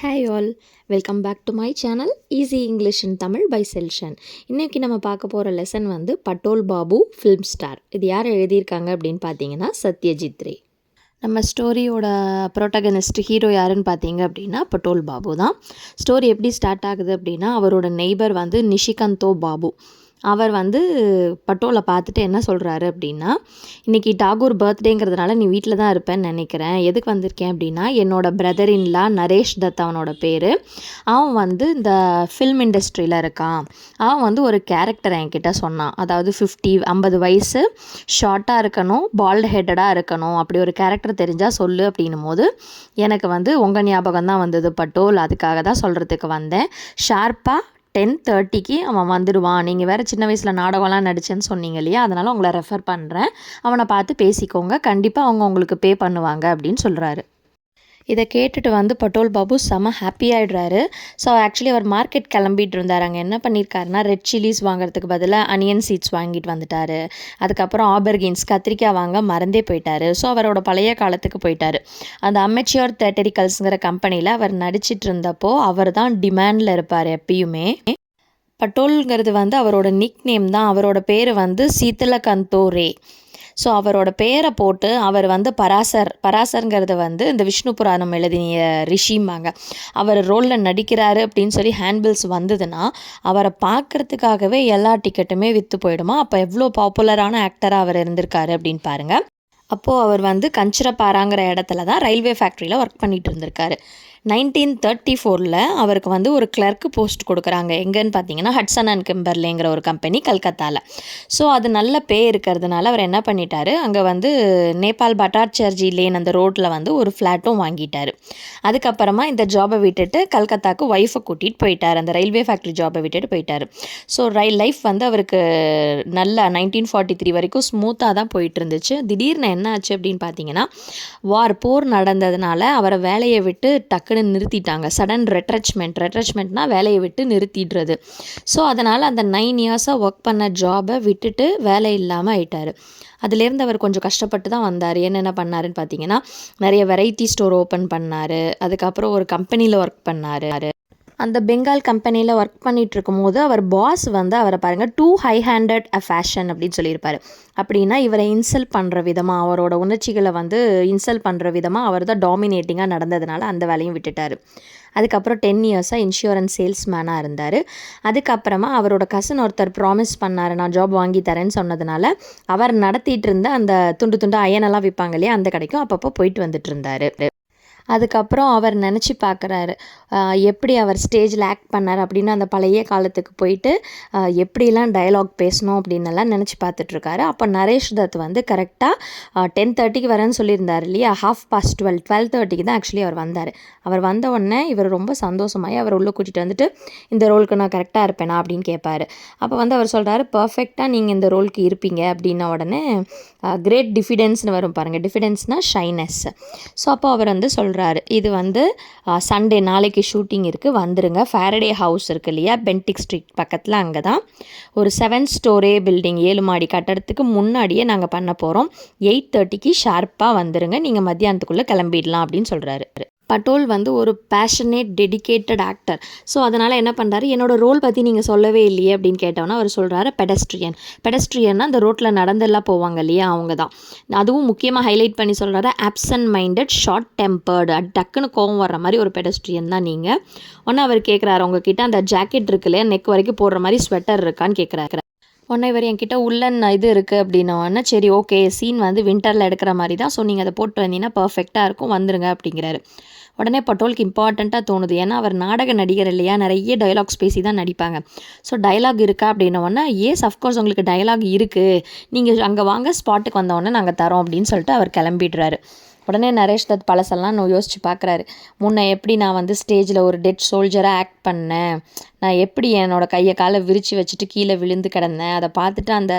Hi all, welcome back to my channel easy English in Tamil by செல்ஷன். இன்றைக்கி நம்ம பார்க்க போகிற லெசன் வந்து பட்டோல் பாபு ஃபிலிம் ஸ்டார். இது யார் எழுதியிருக்காங்க அப்படின்னு பார்த்தீங்கன்னா சத்யஜித் ரே. நம்ம ஸ்டோரியோட ப்ரோட்டகனிஸ்ட் ஹீரோ யாருன்னு பார்த்தீங்க அப்படின்னா பட்டோல் பாபு தான். ஸ்டோரி எப்படி ஸ்டார்ட் ஆகுது அப்படின்னா, அவரோட நெய்பர் வந்து நிஷிகந்தோ பாபு. அவர் வந்து பட்டோலை பார்த்துட்டு என்ன சொல்கிறாரு அப்படின்னா, இன்றைக்கி டாகூர் பர்த்டேங்கிறதுனால நீ வீட்டில் தான் இருப்பேன்னு நினைக்கிறேன். எதுக்கு வந்திருக்கேன் அப்படின்னா, என்னோட பிரதர் இன்லா நரேஷ் தத் அவனோட பேர். அவன் வந்து இந்த ஃபில்ம் இண்டஸ்ட்ரியில் இருக்கான். அவன் வந்து ஒரு கேரக்டர் என்கிட்ட சொன்னான். அதாவது 50 வயசு, ஷார்ட்டாக இருக்கணும், பால்டு ஹெட்டடாக இருக்கணும், அப்படி ஒரு கேரக்டர் தெரிஞ்சால் சொல்லு அப்படின்னும் போது எனக்கு வந்து உங்கள் ஞாபகம் தான் வந்தது பட்டோல். அதுக்காக தான் சொல்கிறதுக்கு வந்தேன். ஷார்ப்பாக 10:30க்கு அவன் வந்துடுவான். நீங்கள் வேறு சின்ன வயசில் நாடகம்லாம் நடிச்சேன்னு சொன்னீங்க இல்லையா, அதனால் உங்களை ரெஃபர் பண்ணுறேன். அவனை பார்த்து பேசிக்கோங்க, கண்டிப்பாக அவங்க உங்களுக்கு பே பண்ணுவாங்க அப்படின்னு சொல்கிறாரு. இதை கேட்டுட்டு வந்து பட்டோல் பாபு செம happy ஆகிடுறாரு. So actually our market கிளம்பிட்டு இருந்தார். அங்கே என்ன பண்ணியிருக்காருனா, ரெட் சில்லிஸ் வாங்குறதுக்கு பதிலாக அனியன் சீட்ஸ் வாங்கிட்டு வந்துட்டார். அதுக்கப்புறம் ஆபர்கின்ஸ் கத்திரிக்காய் வாங்க மறந்தே போயிட்டார். ஸோ அவரோட பழைய காலத்துக்கு போயிட்டார். அந்த அமெச்சூர் தேட்டரிக்கல்ஸுங்கிற கம்பெனியில் அவர் நடிச்சிட்டு இருந்தப்போ அவர் தான் டிமாண்டில் இருப்பார் எப்பயுமே. பட்டோல்ங்கிறது வந்து அவரோட நிக் நேம் தான். அவரோட பேர் வந்து சீத்தலகந்தோ ரே. ஸோ அவரோட பேரை போட்டு அவர் வந்து பராசருங்கிறது வந்து இந்த விஷ்ணு புராணம் எழுதிய ரிஷிம்பாங்க. அவர் ரோலில் நடிக்கிறாரு அப்படின்னு சொல்லி ஹேண்ட்பில்ஸ் வந்ததுன்னா அவரை பார்க்குறதுக்காகவே எல்லா டிக்கெட்டுமே விற்று போயிடுமா. அப்போ எவ்வளோ பாப்புலரான ஆக்டராக அவர் இருந்திருக்காரு அப்படின்னு பாருங்கள். அப்போது அவர் வந்து கஞ்சிரப்பாறாங்கிற இடத்துல தான் ரயில்வே ஃபேக்ட்ரியில் ஒர்க் பண்ணிகிட்டு இருந்திருக்காரு. 1934 அவருக்கு வந்து ஒரு கிளர்க்கு போஸ்ட் கொடுக்குறாங்க. எங்கன்னு பார்த்தீங்கன்னா ஹட்சன் அண்ட் கிம்பர்லேங்கிற ஒரு கம்பெனி கல்கத்தாவில். ஸோ அது நல்ல பே இருக்கிறதுனால அவர் என்ன பண்ணிட்டாரு, அங்கே வந்து நேபாள் பட்டாச்சர்ஜி லேன் அந்த ரோட்டில் வந்து ஒரு ஃப்ளாட்டும் வாங்கிட்டார். அதுக்கப்புறமா இந்த ஜாபை விட்டுட்டு கல்கத்தாவுக்கு ஒய்ஃபை கூட்டிகிட்டு போயிட்டார். அந்த ரயில்வே ஃபேக்ட்ரி ஜாபை விட்டுட்டு போயிட்டார். ஸோ லைஃப் வந்து அவருக்கு நல்லா 1943 வரைக்கும் ஸ்மூத்தாக தான் போயிட்டு இருந்துச்சு. திடீர்னு என்ன ஆச்சு அப்படின்னு பார்த்தீங்கன்னா, போர் நடந்ததுனால அவரை வேலையை விட்டு டக்குன்னு நிறுத்திட்டாங்க. சடன் ரெட்ரெச்மெண்ட்னா வேலையை விட்டு நிறுத்திடுறது. ஸோ அதனால் அந்த 9 இயர்ஸாக ஒர்க் பண்ண ஜாபை விட்டுட்டு வேலை இல்லாமல் ஆயிட்டார். அதுலேருந்து அவர் கொஞ்சம் கஷ்டப்பட்டு தான் வந்தார். என்னென்ன பண்ணாருன்னு பார்த்தீங்கன்னா, நிறைய வெரைட்டி ஸ்டோர் ஓப்பன் பண்ணார். அதுக்கப்புறம் ஒரு கம்பெனியில் ஒர்க் பண்ணார். அந்த பெங்கால் கம்பெனியில் ஒர்க் பண்ணிகிட்டு இருக்கும்போது அவர் பாஸ் வந்து அவரை பாருங்கள் too high handed a fashion அப்படின்னு சொல்லியிருப்பார். அப்படின்னா இவரை இன்சல்ட் பண்ணுற விதமாக, அவரோட உணர்ச்சிகளை வந்து இன்சல்ட் பண்ணுற விதமாக அவர் தான் டாமினேட்டிங்காக நடந்ததுனால அந்த வேலையும் விட்டுட்டார். அதுக்கப்புறம் 10 இயர்ஸாக இன்சூரன்ஸ் சேல்ஸ்மேனாக இருந்தார். அதுக்கப்புறமா அவரோட கசின் ஒருத்தர் ப்ராமிஸ் பண்ணார், நான் ஜாப் வாங்கி தரேன்னு சொன்னதுனால அவர் நடத்திட்டு இருந்த அந்த துண்டு அயனெல்லாம் விற்பாங்க இல்லையா, அந்த கடைக்கும் அப்பப்போ போயிட்டு வந்துட்டு இருந்தார். அதுக்கப்புறம் அவர் நினச்சி பார்க்குறாரு, எப்படி அவர் ஸ்டேஜில் ஆக்ட் பண்ணார் அப்படின்னு அந்த பழைய காலத்துக்கு போயிட்டு எப்படிலாம் டயலாக் பேசணும் அப்படின்னெல்லாம் நினச்சி பார்த்துட்ருக்காரு. அப்போ நரேஷ் தத் வந்து கரெக்டாக 10:30க்கு வரேன்னு சொல்லியிருந்தார் இல்லையா, 12:30க்கு தான் ஆக்சுவலி அவர் வந்தார். அவர் வந்த உடனே இவர் ரொம்ப சந்தோஷமாகி அவர் உள்ளே கூட்டிகிட்டு வந்துட்டு, இந்த ரோலுக்கு நான் கரெக்டாக இருப்பேனா அப்படின்னு கேட்பார். அப்போ வந்து அவர் சொல்கிறாரு, பர்ஃபெக்டாக நீங்கள் இந்த ரோலுக்கு இருப்பீங்க அப்படின்ன உடனே கிரேட் டிஃபிடென்ஸ்னு வரும் பாருங்கள். டிஃபிடென்ஸ்னால் ஷைனஸ். ஸோ அப்போ அவர் வந்து சொல்கிறாரு, இது வந்து சண்டே நாளைக்கு ஷூட்டிங் இருக்குது, வந்துருங்க. ஃபேரடே ஹவுஸ் இருக்குது இல்லையா, பென்டிக் ஸ்ட்ரீட் பக்கத்தில், அங்கே தான் ஒரு 7 ஸ்டோரே பில்டிங் 7 மாடி கட்டடத்துக்கு முன்னாடியே நாங்கள் பண்ண போகிறோம். 8:30க்கு ஷார்ப்பாக வந்துருங்க, நீங்கள் மத்தியானத்துக்குள்ளே கிளம்பிடலாம் அப்படின்னு சொல்கிறாரு. பட்டோல் வந்து ஒரு பேஷனேட் டெடிக்கேட்டட் ஆக்டர். ஸோ அதனால் என்ன பண்ணுறாரு, என்னோடய ரோல் பற்றி நீங்கள் சொல்லவே இல்லையே அப்படின்னு கேட்டோன்னா அவர் சொல்கிறாரு, பெடஸ்ட்ரியன்னா அந்த ரோட்டில் நடந்தெல்லாம் போவாங்க இல்லையா, அவங்க தான். அதுவும் முக்கியமாக ஹைலைட் பண்ணி சொல்கிறாரு, ஆப்சன்ட் மைண்டட், ஷார்ட் டெம்பர்டு, டக்குன்னு கோவம் வர்ற மாதிரி ஒரு பெடஸ்ட்ரியன் தான் நீங்கள். ஒன்று அவர் கேட்குறாரு, உங்ககிட்ட அந்த ஜாக்கெட் இருக்கு இல்லையா, நெக் வரைக்கும் போடுற மாதிரி ஸ்வெட்டர் இருக்கான்னு கேட்குறாரு. உடனே இவர் என்கிட்ட உள்ளன் இது இருக்குது அப்படின்னோடனே, சரி ஓகே, சீன் வந்து வின்டரில் எடுக்கிற மாதிரி தான், ஸோ நீங்கள் அதை போட்டு வந்தீங்கன்னா பர்ஃபெக்டாக இருக்கும், வந்துருங்க அப்படிங்கிறாரு. உடனே பட்டோலுக்கு இம்பார்ட்டண்ட்டாக தோணுது. ஏன்னா அவர் நாடக நடிகர் இல்லையா, நிறைய டயலாக்ஸ் பேசி தான் நடிப்பாங்க. ஸோ டயலாக் இருக்கா அப்படின்னோடனே, அஃப்கோர்ஸ் உங்களுக்கு டயலாக் இருக்குது, நீங்கள் அங்கே வாங்க, ஸ்பாட்டுக்கு வந்தோடனே நாங்கள் தரோம் அப்படின்னு சொல்லிட்டு அவர் கிளம்பிடுறாரு. உடனே நரேஷ் தத் பழசெல்லாம் யோசிச்சு பார்க்குறாரு. முன்ன எப்படி நான் வந்து ஸ்டேஜில் ஒரு டெட் சோல்ஜராக ஆக்ட் பண்ணேன், நான் எப்படி என்னோடய கையை காலை விரித்து வச்சுட்டு கீழே விழுந்து கிடந்தேன், அதை பார்த்துட்டு அந்த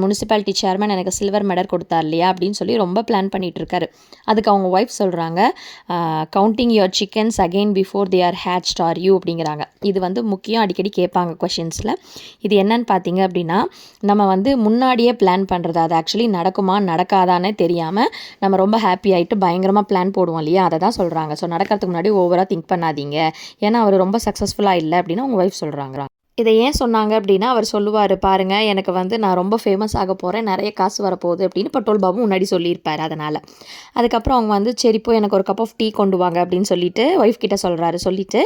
முனிசிபாலிட்டி சேர்மேன் எனக்கு சில்வர் மெடல் கொடுத்தார் இல்லையா அப்படின்னு சொல்லி ரொம்ப பிளான் பண்ணிகிட்டு இருக்காரு. அதுக்கு அவங்க ஒய்ஃப் சொல்கிறாங்க, counting your chickens again before they are hatched are you அப்படிங்கிறாங்க. இது வந்து முக்கியம், அடிக்கடி கேட்பாங்க கொஷின்ஸில். இது என்னன்னு பார்த்தீங்க அப்படின்னா, நம்ம வந்து முன்னாடியே பிளான் பண்ணுறது, அது ஆக்சுவலி நடக்குமா நடக்காதானே தெரியாமல் நம்ம ரொம்ப ஹாப்பி ஆகிட்டு பயங்கரமாக பிளான் போடுவோம் இல்லையா, அதை தான் சொல்கிறாங்க. ஸோ நடக்கிறதுக்கு முன்னாடி ஓவராக திங்க் பண்ணாதீங்க, ஏன்னா அவர் ரொம்ப சக்ஸஸ்ஃபுல்லாக இல்லை அப்படின்னு அவங்க ஒய்ஃப் சொல்கிறாங்க. இதை ஏன் சொன்னாங்க அப்படின்னா, அவர் சொல்லுவார் பாருங்கள், எனக்கு வந்து நான் ரொம்ப ஃபேமஸ் ஆக போகிறேன், நிறைய காசு வரப்போகுது அப்படின்னு பட்டோல் பாபு முன்னாடி சொல்லியிருப்பார். அதனால் அதுக்கப்புறம் அவங்க வந்து சரி போய் எனக்கு ஒரு கப் ஆஃப் டீ கொண்டு வாங்க அப்படின்னு சொல்லிட்டு ஒய்ஃப் கிட்ட சொல்கிறாரு. சொல்லிவிட்டு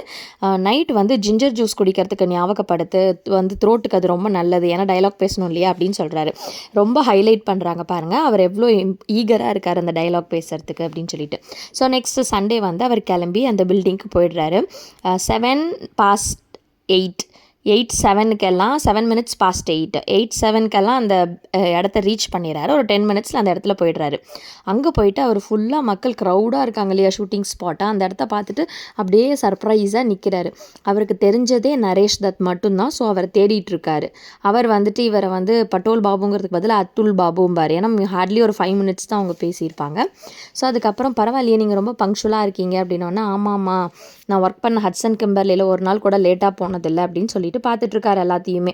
நைட் வந்து ஜிஞ்சர் ஜூஸ் குடிக்கிறதுக்கு ஞாபகப்படுத்து, வந்து த்ரோட்டுக்கு அது ரொம்ப நல்லது, ஏன்னா டைலாக் பேசணும் இல்லையா அப்படின்னு சொல்கிறாரு. ரொம்ப ஹைலைட் பண்ணுறாங்க பாருங்கள், அவர் எவ்வளோ ஈகராக இருக்கார் அந்த டைலாக் பேசுகிறதுக்கு அப்படின்னு சொல்லிட்டு. ஸோ நெக்ஸ்ட் சண்டே வந்து அவர் கிளம்பி அந்த பில்டிங்க்கு போயிடுறாரு. 7:08 8:07க்கெல்லாம் 7 minutes past 8 8:07க்கெல்லாம் அந்த இடத்த ரீச் பண்ணிடுறாரு. ஒரு 10 minutesல அந்த இடத்துல போயிடுறாரு. அங்கே போயிட்டு அவர் ஃபுல்லாக மக்கள் க்ரௌடாக இருக்காங்க இல்லையா ஷூட்டிங் ஸ்பாட்டாக, அந்த இடத்த பார்த்துட்டு அப்படியே சர்ப்ரைஸாக நிற்கிறாரு. அவருக்கு தெரிஞ்சதே நரேஷ் தத் மட்டும்தான். ஸோ அவரை தேடிட்டு இருக்காரு. அவர் வந்துட்டு இவரை வந்து பட்டோல் பாபுங்கிறதுக்கு பதிலாக அத்துல் பாபும்பார். ஏன்னா ஹார்ட்லி ஒரு 5 minutes தான் அவங்க பேசியிருப்பாங்க. ஸோ அதுக்கப்புறம் பரவாயில்லையே நீங்கள் ரொம்ப பங்க்சுவலாக இருக்கீங்க அப்படின்னோடனே, ஆமாம்மா நான் ஒர்க் பண்ண ஹட்சன் கிம்பர்லியில் ஒரு நாள் கூட லேட்டாக போனதில்லை அப்படின்னு சொல்லிட்டு பார்த்துட்ருக்காரு எல்லாத்தையுமே.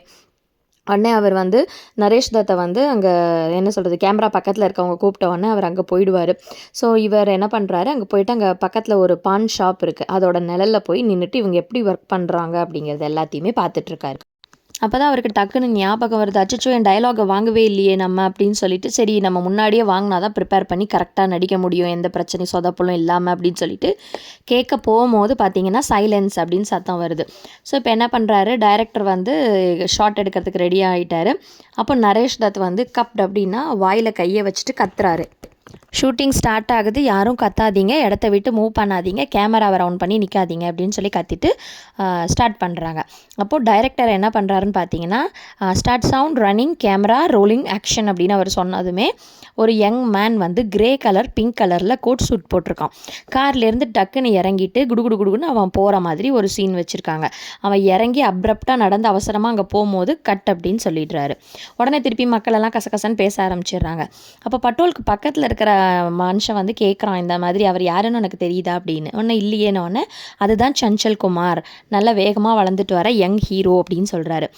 உடனே அவர் வந்து நரேஷ் தத்தை வந்து அங்கே என்ன சொல்கிறது, கேமரா பக்கத்தில் இருக்கவங்க கூப்பிட்ட உடனே அவர் அங்கே போயிடுவார். ஸோ இவர் என்ன பண்ணுறாரு, அங்கே போயிட்டு அங்கே பக்கத்தில் ஒரு பான் ஷாப் இருக்குது, அதோட நிழலில் போய் நின்றுட்டு இவங்க எப்படி ஒர்க் பண்ணுறாங்க அப்படிங்கிறது எல்லாத்தையுமே பார்த்துட்ருக்காரு. அப்போ தான் அவருக்கு டக்குன்னு ஞாபகம் வருது, அச்சோ என் டயலாகை வாங்கவே இல்லையே நம்ம அப்படின்னு சொல்லிட்டு, சரி நம்ம முன்னாடியே வாங்கினா தான் ப்ரிப்பேர் பண்ணி கரெக்டாக நடிக்க முடியும், எந்த பிரச்சனையும் சொதப்பலும் இல்லாமல் அப்படின்னு சொல்லிட்டு கேட்க போகும்போது பார்த்தீங்கன்னா சைலன்ஸ் அப்படின்னு சத்தம் வருது. ஸோ இப்போ என்ன பண்ணுறாரு, டைரக்டர் வந்து ஷார்ட் எடுக்கிறதுக்கு ரெடி ஆகிட்டாரு. அப்போ நரேஷ் தத் வந்து கப்ட் அப்படின்னா வாயில் கையை வச்சுட்டு கத்துறாரு. ஷூட்டிங் ஸ்டார்ட் ஆகுது, யாரும் கத்தாதீங்க, இடத்த விட்டு மூவ் பண்ணாதீங்க, கேமராவை ரவுண்ட் பண்ணி நிற்காதீங்க அப்படின்னு சொல்லி கத்திட்டு ஸ்டார்ட் பண்ணுறாங்க. அப்போது டைரக்டர் என்ன பண்ணுறாருன்னு பார்த்தீங்கன்னா, start sound running camera rolling action அப்படின்னு அவர் சொன்னதுமே ஒரு யங் மேன் வந்து கிரே கலர் பிங்க் கலரில் கோட் சூட் போட்டிருக்கான். கார்லேருந்து டக்குன்னு இறங்கிட்டு குடுகுடுன்னு அவன் போகிற மாதிரி ஒரு சீன் வச்சுருக்காங்க. அவன் இறங்கி அப்ரப்டாக நடந்து அவசரமாக அங்கே போகும்போது கட் அப்படின்னு சொல்லிடுறாரு. உடனே திருப்பி மக்கள் எல்லாம் கசகசன்னு பேச ஆரம்பிச்சிடுறாங்க. அப்போ பட்டோலுக்கு பக்கத்தில் இருக்கிற மனுஷன் வந்து கேட்குறான், இந்த மாதிரி அவர் யாருன்னு எனக்கு தெரியுதா அப்படின்னு. ஒன்று இல்லையேன்னு, அதுதான் சஞ்சல் குமார், நல்ல வேகமாக வளர்ந்துட்டு வர யங் ஹீரோ அப்படின்னு சொல்கிறாரு.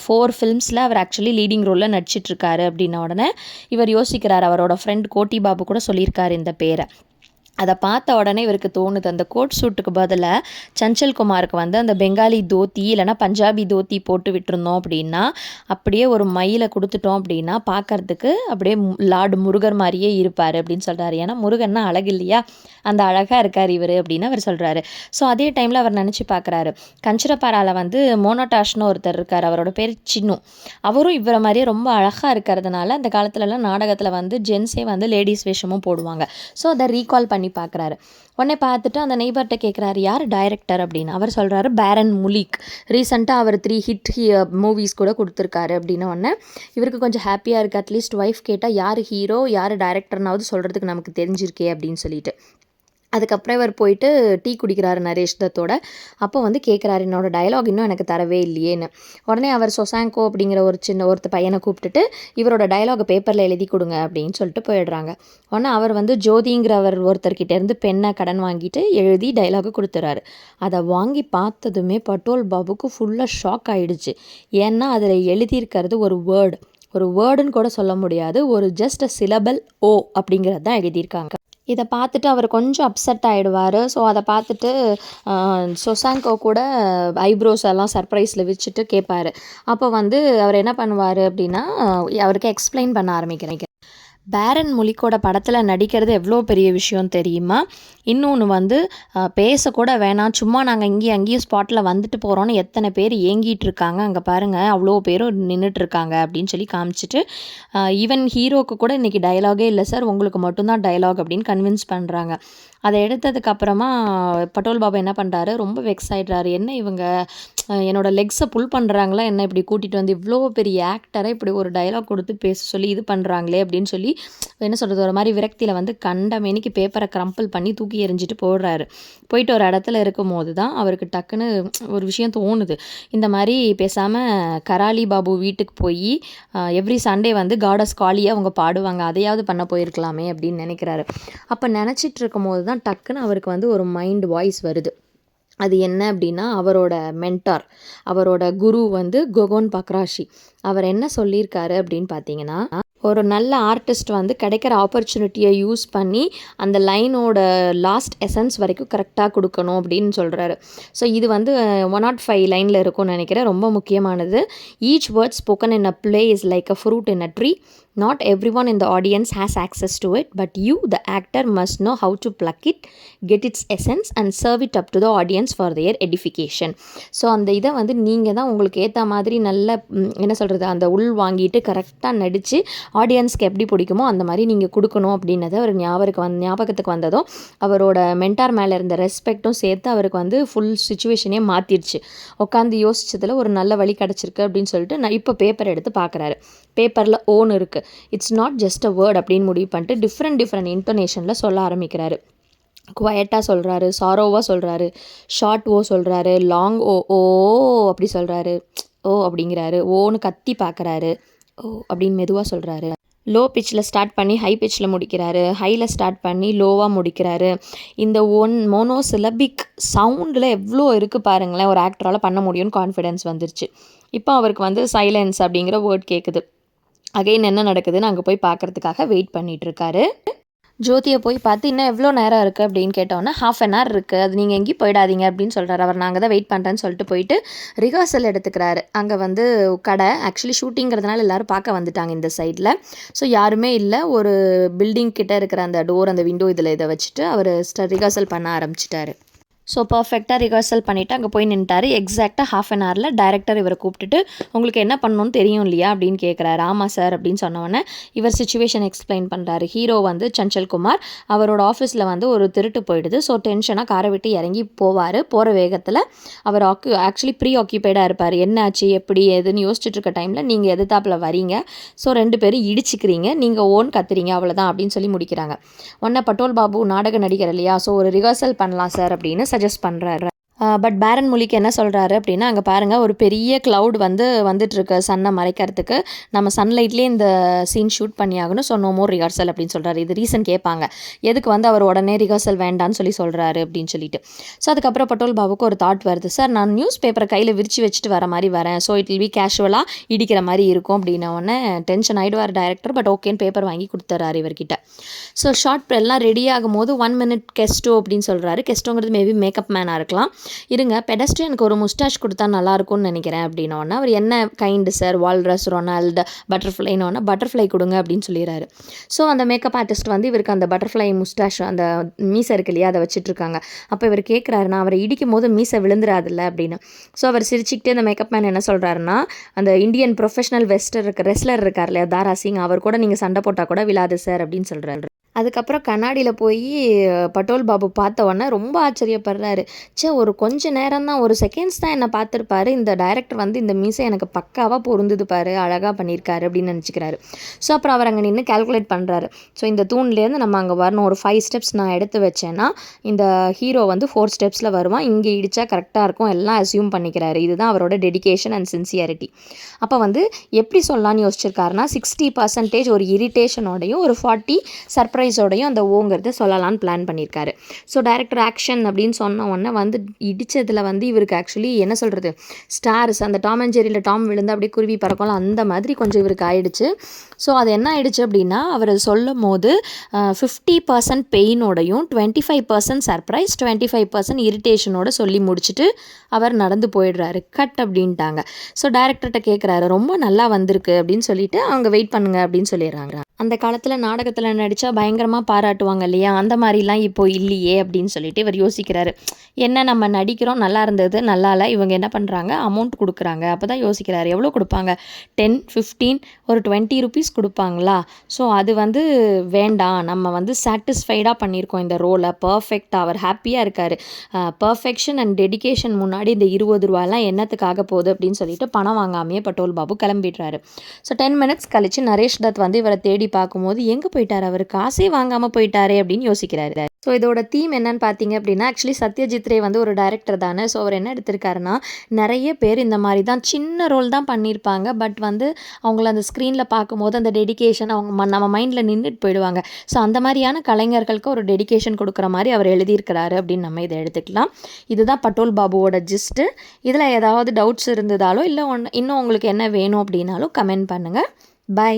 4 ஃபிலிம்ஸில் அவர் ஆக்சுவலி லீடிங் ரோலில் நடிச்சிட்ருக்காரு அப்படின்ன உடனே இவர் யோசிக்கிறார், அவரோட ஃப்ரெண்ட் கோட்டி பாபு கூட சொல்லியிருக்காரு இந்த பேரை. அதை பார்த்த உடனே இவருக்கு தோணுது, அந்த கோட் சூட்டுக்கு பதிலாக சஞ்சல் குமாருக்கு வந்து அந்த பெங்காலி தோத்தி இல்லைனா பஞ்சாபி தோத்தி போட்டு விட்டுருந்தோம் அப்படின்னா, அப்படியே ஒரு மயிலை கொடுத்துட்டோம் அப்படின்னா பார்க்கறதுக்கு அப்படியே லார்டு முருகர் மாதிரியே இருப்பார் அப்படின்னு சொல்கிறாரு. ஏன்னா முருகன்னா அழகு இல்லையா, அந்த அழகாக இருக்கார் இவர் அப்படின்னு அவர் சொல்கிறாரு. ஸோ அதே டைமில் அவர் நினச்சி பார்க்குறாரு, கஞ்சரப்பாராவில் வந்து மோனோடாஷ்னு ஒருத்தர் இருக்கார், அவரோட பேர் சின்னு. அவரும் இவரை மாதிரியே ரொம்ப அழகாக இருக்கிறதுனால அந்த காலத்துலலாம் நாடகத்தில் வந்து ஜென்ஸே வந்து லேடிஸ் வேஷமும் போடுவாங்க. ஸோ அதை ரீகால் பண்ணி பார்க்குறாரு. உடனே பார்த்துட்டு அந்த நெய்பர்கிட்ட கேட்குறாரு, யார் டைரக்டர் அப்படின்னு. அவர் சொல்கிறாரு, பேரன் முலிக், ரீசெண்டாக அவர் 3 ஹிட் மூவிஸ் கூட கொடுத்துருக்காரு அப்படின்னு. உடனே இவருக்கு கொஞ்சம் ஹாப்பியாக இருக்குது, அட்லீஸ்ட் ஒய்ஃப் கேட்டால் யார் ஹீரோ யார் டைரக்டர்னாவது சொல்கிறதுக்கு நமக்கு தெரிஞ்சிருக்கே அப்படின்னு சொல்லிட்டு. அதுக்கப்புறம் இவர் போயிட்டு டீ குடிக்கிறாரு நரேஷ் தத்தோட. அப்போ வந்து கேட்குறாரு, என்னோட டயலாக் இன்னும் எனக்கு தரவே இல்லையேன்னு. உடனே அவர் சொசாங்கோ அப்படிங்கிற ஒரு பையனை கூப்பிட்டுட்டு இவரோட டயலாகை பேப்பரில் எழுதி கொடுங்க அப்படின்னு சொல்லிட்டு போயிடுறாங்க. உடனே அவர் வந்து ஜோதிங்கிறவர் ஒருத்தர்கிட்டேருந்து பெண்ணை கடன் வாங்கிட்டு எழுதி டயலாகு கொடுத்துறாரு. அதை வாங்கி பார்த்ததுமே பட்டோல் பாபுக்கு ஃபுல்லாக ஷாக் ஆகிடுச்சு. ஏன்னா அதில் எழுதியிருக்கிறது ஒரு வேர்டுன்னு கூட சொல்ல முடியாது, ஒரு ஜஸ்ட் சிலபல் ஓ அப்படிங்கிறது தான் எழுதியிருக்காங்க. இதை பார்த்துட்டு அவர் கொஞ்சம் அப்செட் ஆகிடுவார். ஸோ அதை பார்த்துட்டு சொசாங்கோ கூட ஐப்ரோஸ் எல்லாம் சர்ப்ரைஸில் வச்சுட்டு கேட்பார். அப்போ வந்து அவர் என்ன பண்ணுவார் அப்படின்னா, அவருக்கு எக்ஸ்பிளைன் பண்ண ஆரம்பிக்கிறேன். பேரன் முலிக்கோட படத்தில் நடிக்கிறது எவ்வளோ பெரிய விஷயம் தெரியுமா? இன்னொன்று வந்து பேசக்கூட வேணாம், சும்மா நாங்கள் இங்கேயும் அங்கேயும் ஸ்பாட்டில் வந்துட்டு போகிறோன்னு எத்தனை பேர் ஏங்கிட்டு இருக்காங்க, அங்கே பாருங்கள் அவ்வளோ பேரும் நின்றுட்டுருக்காங்க அப்படின்னு சொல்லி காமிச்சிட்டு, ஈவன் ஹீரோக்கு கூட இன்றைக்கி டயலாகே இல்லை சார், உங்களுக்கு மட்டும்தான் டயலாக் அப்படின்னு கன்வின்ஸ் பண்ணுறாங்க. அதை எடுத்ததுக்கப்புறமா பட்டோல் பாபு என்ன பண்ணுறாரு, ரொம்ப வெக்ஸ் ஆகிடுறாரு. என்ன இவங்க என்னோடய லெக்ஸை புல் பண்ணுறாங்களா என்ன, இப்படி கூட்டிகிட்டு வந்து இவ்வளோ பெரிய ஆக்டரை இப்படி ஒரு டயலாக் கொடுத்து பேச சொல்லி இது பண்ணுறாங்களே அப்படின்னு சொல்லி என்ன சொல்கிறது, ஒரு மாதிரி விரக்தியில் வந்து கண்ட மேனிக்கு பேப்பரை க்ரம்பிள் பண்ணி தூக்கி எறிஞ்சிட்டு போடுறாரு. போயிட்டு ஒரு இடத்துல இருக்கும்போது தான் அவருக்கு டக்குன்னு ஒரு விஷயம் தோணுது, இந்த மாதிரி பேசாமல் கராலி பாபு வீட்டுக்கு போய் எவ்ரி சண்டே வந்து காடஸ் காளியை அவங்க பாடுவாங்க, அதையாவது பண்ண போயிருக்கலாமே அப்படின்னு நினைக்கிறாரு. அப்போ நினச்சிட்டு இருக்கும் போது தான் டக்குன்னு அவருக்கு வந்து ஒரு மைண்ட் வாய்ஸ் வருது. அது என்ன அப்படின்னா, அவரோட மென்டார், அவரோட குரு வந்து கொகோன் பக்ராஷி. அவர் என்ன சொல்லியிருக்காரு அப்படின்னு பார்த்தீங்கன்னா, ஒரு நல்ல ஆர்டிஸ்ட் வந்து கிடைக்கிற ஆப்பர்ச்சுனிட்டியை யூஸ் பண்ணி அந்த லைனோட லாஸ்ட் எசன்ஸ் வரைக்கும் கரெக்டாக கொடுக்கணும் அப்படின்னு சொல்கிறாரு. ஸோ இது வந்து 105 லைனில் இருக்கும்னு நினைக்கிறேன். ரொம்ப முக்கியமானது. Each word spoken in a play is like a fruit in a tree. Not everyone in the audience has access to it, but you, the actor, must know how to pluck it, get its essence and serve it up to the audience for their edification. So அந்த இதை வந்து நீங்கள் தான் உங்களுக்கு ஏற்ற மாதிரி நல்ல என்ன சொல்கிறது அந்த உள் வாங்கிட்டு கரெக்டாக நடித்து ஆடியன்ஸ்க்கு எப்படி பிடிக்குமோ அந்த மாதிரி நீங்கள் கொடுக்கணும் அப்படின்னது அவர் ஞாபகத்துக்கு வந்ததும் அவரோட மென்டார் மேலே இருந்த ரெஸ்பெக்டும் சேர்த்து அவருக்கு வந்து ஃபுல் சுச்சுவேஷனே மாற்றிடுச்சு. உட்காந்து யோசிச்சதில் ஒரு நல்ல வழி கிடச்சிருக்கு அப்படின்னு சொல்லிட்டு நான் இப்போ பேப்பர் எடுத்து பார்க்குறாரு. பேப்பரில் ஓன் இருக்குது. It's not just a word அப்படின்னு முடிவு பண்ணிட்டு டிஃப்ரெண்ட் இன்டோனேஷனில் சொல்ல ஆரம்பிக்கிறாரு. குவைட்டாக சொல்கிறாரு, சாரோவாக சொல்கிறாரு, ஷார்ட் ஓ சொல்கிறாரு, லாங் ஓ ஓ அப்படி சொல்கிறாரு, ஓ அப்படிங்கிறாரு, ஓன்னு கத்தி பார்க்குறாரு, ஓ அப்படின்னு மெதுவாக சொல்கிறாரு. லோ பிச்சில் ஸ்டார்ட் பண்ணி ஹை பிச்சில் முடிக்கிறாரு, ஹையில் ஸ்டார்ட் பண்ணி லோவாக முடிக்கிறாரு. இந்த மோனோசிலபிக் சவுண்டில் எவ்வளோ இருக்குது பாருங்களேன், ஒரு ஆக்டரால் பண்ண முடியும்னு கான்ஃபிடென்ஸ் வந்துருச்சு. இப்போ அவருக்கு வந்து சைலன்ஸ் அப்படிங்கிற வேர்ட் கேட்குது. அகைன் என்ன நடக்குதுன்னு அங்கே போய் பார்க்குறதுக்காக வெயிட் பண்ணிகிட்ருக்காரு. ஜோதியை போய் பார்த்து இன்னும் எவ்வளோ நேரம் இருக்குது அப்படின்னு கேட்டோன்னா ½ an hour இருக்குது, அது நீங்கள் எங்கேயும் போயிடாதீங்க அப்படின்னு சொல்கிறாரு. அவர் நாங்கள் தான் வெயிட் பண்ணுறேன்னு சொல்லிட்டு போயிட்டு ரிஹர்சல் எடுத்துக்கிறாரு. அங்கே வந்து கடை ஆக்சுவலி ஷூட்டிங்கிறதுனால எல்லோரும் பார்க்க வந்துட்டாங்க இந்த சைடில். ஸோ யாருமே இல்லை. ஒரு பில்டிங் கிட்டே இருக்கிற அந்த டோர் அந்த விண்டோ இதை வச்சுட்டு அவர் ரிஹர்சல் பண்ண ஆரம்பிச்சிட்டாரு. ஸோ பர்ஃபெக்டாக ரிஹர்சல் பண்ணிவிட்டு அங்கே போய் நின்ட்டார். எக்ஸாக்டாக ½ an hour டைரக்டர் இவரை கூப்பிட்டுட்டு உங்களுக்கு என்ன பண்ணணும்னு தெரியும் இல்லையா அப்படின்னு கேட்குறாரு. ஆமாம் சார் அப்படின்னு சொன்னோடனே இவர் சிச்சுவேஷன் எக்ஸ்பிளைன் பண்ணுறாரு. ஹீரோ வந்து சஞ்சல் குமார், அவரோட ஆஃபீஸில் வந்து ஒரு திருட்டு போயிடுது. ஸோ டென்ஷனாக காரை விட்டு இறங்கி போவார். போகிற வேகத்தில் அவர் ஆக்சுவலி ப்ரீ ஆக்கியூபைடாக இருப்பார். என்னாச்சு எப்படி எதுன்னு யோசிச்சுட்டு இருக்க டைமில் நீங்கள் எதிர்த்தாப்பில் வரீங்க. ஸோ 2 பேரும் இடிச்சிக்கிறீங்க, நீங்கள் ஓன் கத்துறீங்க, அவ்வளோதான் அப்படின்னு சொல்லி முடிக்கிறாங்க. உடனே பட்டோல் பாபு நாடக நடிகர் இல்லையா, ஸோ ஒரு ரிஹர்சல் பண்ணலாம் சார் அப்படின்னு சஜஸ்ட் பண்ணுறாரு. பட் பேரன் மொழிக்கு என்ன சொல்கிறாரு அப்படின்னா, அங்கே பாருங்கள் ஒரு பெரிய க்ளவுட் வந்துட்டுருக்கு சன்னை மறைக்கிறதுக்கு, நம்ம சன்லைட்லேயே இந்த சீன் ஷூட் பண்ணி ஆகணும், ஸோ நோ மோர் ரிஹர்சல் அப்படின்னு சொல்கிறாரு. இது ரீசன் கேட்பாங்க, எதுக்கு வந்து அவர் உடனே ரிஹர்சல் வேண்டான்னு சொல்கிறாரு அப்படின்னு சொல்லிட்டு. ஸோ அதுக்கப்புறம் பட்டோல் பாபுக்கு ஒரு தாட் வருது. சார் நான் நியூஸ் பேப்பரை கையில் விரிச்சு வச்சுட்டு வர மாதிரி வரேன், ஸோ இட் வில் பி கேஷுவலாக இடிக்கிற மாதிரி இருக்கும் அப்படின்ன உடனே டென்ஷன் ஆகிடுவார் டைரக்டர். பட் ஓகேன்னு பேப்பர் வாங்கி கொடுத்துறாரு இவர்கிட்ட. ஸோ ஷார்ட் எல்லாம் ரெடி ஆகும் போது 1 minute கெஸ்டோ அப்படின்னு சொல்கிறாரு. கெஸ்டோங்கிறது மேபி மேக்கப் மேனாக இருக்கலாம். இருங்க பெடஸ்ட்ரியனுக்கு ஒரு முஸ்டாஷ் கொடுத்தா நல்லாயிருக்கும்னு நினைக்கிறேன் அப்படின்னோன்னா அவர் என்ன கைண்டு சார், வால்ரஸ், ரொனால்டு, பட்டர்ஃப்ளைனோன்னா பட்டர்ஃப்ளை கொடுங்க அப்படின்னு சொல்லிடுறாரு. ஸோ அந்த மேக்கப் ஆர்டிஸ்ட் வந்து இவருக்கு அந்த பட்டர்ஃப்ளை முஸ்டாஷ் அந்த மீசை இருக்கு இல்லையா அதை வச்சுட்ருக்காங்க. அப்போ இவர் கேட்குறாரு, நான் அவரை இடிக்கும் போது மீசை விழுந்துராதில்ல அப்படின்னு. ஸோ அவர் சிரிச்சுக்கிட்டே அந்த மேக்கப் மேன் என்ன சொல்கிறாருன்னா, அந்த இந்தியன் ப்ரொஃபஷனல் ரெஸ்லர் இருக்கார் இல்லையா தாரா சிங், அவர் கூட நீங்கள் சண்டை போட்டால் கூட விழாது சார் அப்படின்னு சொல்கிறாரு. அதுக்கப்புறம் கண்ணாடியில் போய் பட்டோல் பாபு பார்த்த உடனே ரொம்ப ஆச்சரியப்படுறாரு. ஒரு கொஞ்ச நேரம் தான், ஒரு செகண்ட்ஸ் தான் என்னை பார்த்துருப்பாரு, இந்த டைரக்டர் வந்து இந்த மீசை எனக்கு பக்காவாக பொருந்துது பாரு, அழகாக பண்ணியிருக்காரு அப்படின்னு நினச்சிக்கிறாரு. ஸோ அப்புறம் அவர் அங்கே நின்று கால்குலேட் பண்ணுறாரு. ஸோ இந்த தூண்லேருந்து நம்ம அங்கே வரணும், ஒரு 5 steps நான் எடுத்து வச்சேன்னா இந்த ஹீரோ வந்து 4 steps வருவான், இங்கே இடித்தா கரெக்டாக இருக்கும், எல்லாம் அசியூம் பண்ணிக்கிறாரு. இதுதான் அவரோட டெடிகேஷன் அண்ட் சின்சியாரிட்டி. அப்போ வந்து எப்படி சொல்லலான்னு யோசிச்சிருக்காருன்னா 60% ஒரு இரிட்டேஷனோடையும் ஒரு 40 சர்ப்ரைஸோடையும் அந்த ஓங்கிறத சொல்லலான்னு பிளான் பண்ணியிருக்காரு. ஸோ டைரக்டர் ஆக்ஷன் அப்படின்னு சொன்ன உடனே வந்து இடித்ததில் வந்து இவருக்கு ஆக்சுவலி என்ன சொல்கிறது, ஸ்டார்ஸ் அந்த டாம் அண்ட் ஜெரியில் டாம் விழுந்து அப்படியே குருவி பறக்கலாம் அந்த மாதிரி கொஞ்சம் இவருக்கு ஆயிடுச்சு. ஸோ அது என்ன ஆயிடுச்சு அப்படின்னா அவர் சொல்லும் போது 50% பெயினோடையும் 25% சர்ப்ரைஸ் 25% இரிட்டேஷனோட சொல்லி முடிச்சுட்டு அவர் நடந்து போயிடுறாரு. கட் அப்படின்ட்டாங்க. ஸோ டைரக்டர்கிட்ட கேட்குறாரு, ரொம்ப நல்லா வந்திருக்கு அப்படின்னு சொல்லிட்டு அவங்க வெயிட் பண்ணுங்க அப்படின்னு சொல்லிடுறாங்க. அந்த காலத்தில் நாடகத்தில் நடித்தா பயங்கரமாக பாராட்டுவாங்க இல்லையா, அந்த மாதிரிலாம் இப்போ இல்லையே அப்படின்னு சொல்லிட்டு இவர் யோசிக்கிறாரு. என்ன நம்ம நடிக்கிறோம், நல்லா இருந்தது, நல்லா இல்லை, இவங்க என்ன பண்ணுறாங்க அமௌண்ட் கொடுக்குறாங்க. அப்போ தான் யோசிக்கிறாரு, எவ்வளோ கொடுப்பாங்க, 10, 15, ஒரு 20 rupees கொடுப்பாங்களா. ஸோ அது வந்து வேண்டாம், நம்ம வந்து சாட்டிஸ்ஃபைடாக பண்ணியிருக்கோம் இந்த ரோலை, பர்ஃபெக்டாக அவர் ஹாப்பியாக இருக்கார். பர்ஃபெக்ஷன் அண்ட் டெடிகேஷன் முன்னாடி இந்த 20 ரூபாலாம் என்னத்துக்காக போகுது அப்படின்னு சொல்லிட்டு பணம் வாங்காமையே பட்டோல் பாபு கிளம்பிடுறாரு. ஸோ 10 minutes கழிச்சு நரேஷ் தத் வந்து இவரை தேடி பார்க்கும்போது எங்கே போயிட்டார், அவர் காசே வாங்காமல் போயிட்டாரே அப்படின்னு யோசிக்கிறாரு. ஸோ இதோட தீம் என்னன்னு பார்த்தீங்க அப்படின்னா, ஆக்சுவலி சத்யஜித் ரே வந்து ஒரு டைரக்டர் தானே. ஸோ அவர் என்ன எடுத்திருக்காருன்னா, நிறைய பேர் இந்த மாதிரி தான் சின்ன ரோல் தான் பண்ணியிருப்பாங்க, பட் வந்து அவங்கள அந்த ஸ்க்ரீனில் பார்க்கும்போது அந்த டெடிகேஷன் அவங்க நம்ம மைண்டில் நின்றுட்டு போயிடுவாங்க. ஸோ அந்த மாதிரியான கலைஞர்களுக்கு ஒரு டெடிகேஷன் கொடுக்குற மாதிரி அவர் எழுதியிருக்கிறாரு அப்படின்னு நம்ம இதை எடுத்துக்கலாம். இதுதான் பட்டோல் பாபுவோட ஜிஸ்ட்டு. இதில் ஏதாவது டவுட்ஸ் இருந்ததாலோ இல்லை இன்னும் உங்களுக்கு என்ன வேணும் அப்படின்னாலும் கமெண்ட் பண்ணுங்கள். பை.